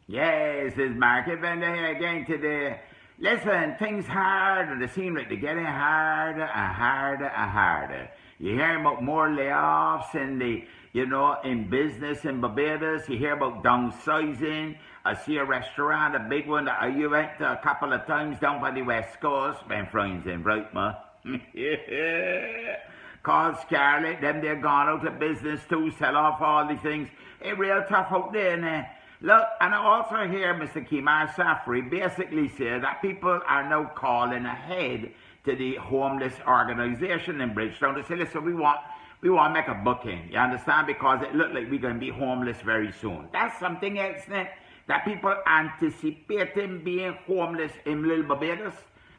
Yes, it's market vendor here again today. Listen, things hard and they seem like they're getting harder and harder and harder. You hear about more layoffs in in business in Barbados. You hear about downsizing. I see a restaurant, a big one that I went to a couple of times down by the west coast. Been friends in right, man. Yeah. Called Scarlet, them they're gone out of business too, sell off all these things. It's real tough out there now. Look, and I also hear Mr. Kimar Safri basically say that people are now calling ahead to the homeless organization in Bridgetown to say, listen, we want to make a booking, you understand? Because it looked like we're going to be homeless very soon. That's something else, that people anticipating being homeless in Little Barbados.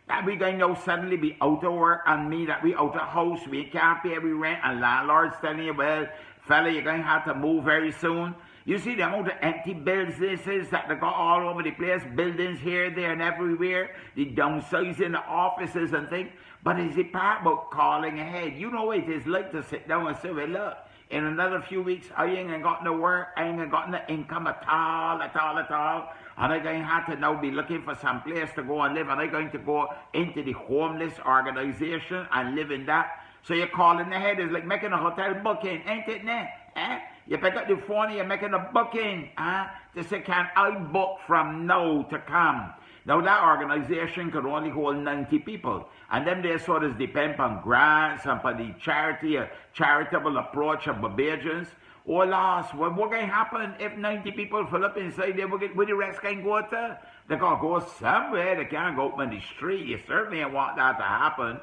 That we going to now suddenly be out of work and me, that we out of house, we can't pay every rent, and landlord's telling you, well, fella, you're going to have to move very soon. You see the amount of empty buildings this is that they got all over the place, buildings here, there, and everywhere, the downsizing the offices and things. But is it part about calling ahead? You know what it is like to sit down and say, well, look, in another few weeks, I ain't got no work, I ain't got no income at all. And I'm going to have to now be looking for some place to go and live, and I'm going to go into the homeless organization and live in that. So you're calling ahead is like making a hotel booking, ain't it, nah? Eh? You pick up the phone and you're making a booking, to say, can I book from now to come? Now that organization could only hold 90 people. And then they sort of depend on grants and on the charitable approach of Barbadians. Oh, loss, what's going to happen if 90 people fill up inside there? Where the rest can go to? They got to go somewhere. They can't go up on the street. You certainly don't want that to happen.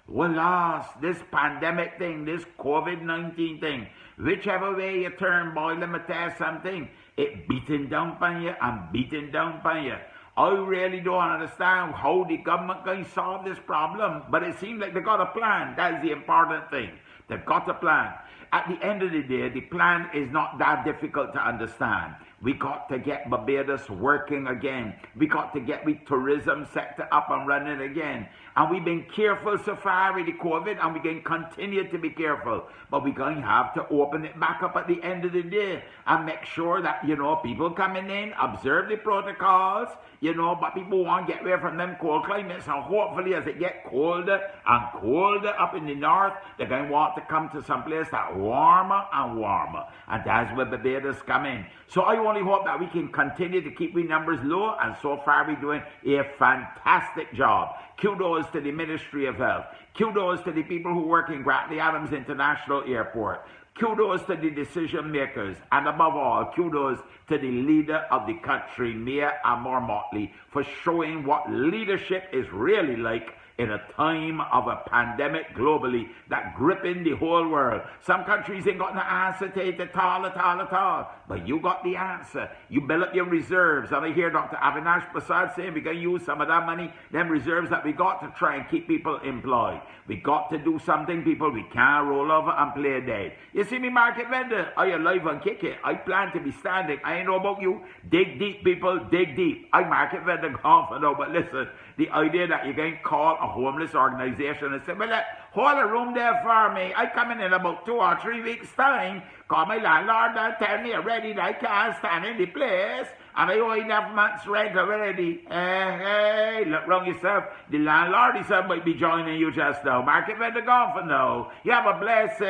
Well, loss, this pandemic thing, this COVID-19 thing, whichever way you turn, boy, let me tell you something. It beating down on you and beating down on you. I really don't understand how the government can solve this problem, but it seems like they got a plan. That's the important thing. They've got a plan. At the end of the day, the plan is not that difficult to understand. We got to get Barbados working again. We got to get the tourism sector up and running again. And we've been careful so far with the COVID, and we can continue to be careful. But we're going to have to open it back up at the end of the day and make sure that, people coming in, observe the protocols, but people want to get away from them cold climates. And hopefully as it gets colder and colder up in the north, they're going to want to come to some place that's warmer and warmer. And that's where Barbados come in. So I only hope that we can continue to keep the numbers low, and so far we're doing a fantastic job. Kudos to the Ministry of Health. Kudos to the people who work in Grantley Adams International Airport. Kudos to the decision makers, and above all, kudos to the leader of the country, Mayor Amor Motley, for showing what leadership is really like in a time of a pandemic globally that gripping the whole world. Some countries ain't got no answer to it at all. But you got the answer. You build up your reserves. And I hear Dr. Avinash Prasad saying we're going to use some of that money, them reserves that we got, to try and keep people employed. We got to do something, people. We can't roll over and play dead. You see me, market vendor? Are you alive and kicking? I plan to be standing. I ain't know about you. Dig deep, people. Dig deep. I market vendor gone for now. But listen, the idea that you're going to call a homeless organization and say, well, hold a room there for me. I come in about 2 or 3 weeks' time. Call my landlord and tell me already that I can't stand in the place. And I owe enough months' rent already. Hey, look round yourself. The landlord himself might be joining you just now. Market vendor gone for now. You have a blessed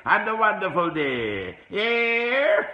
and a wonderful day. Yeah.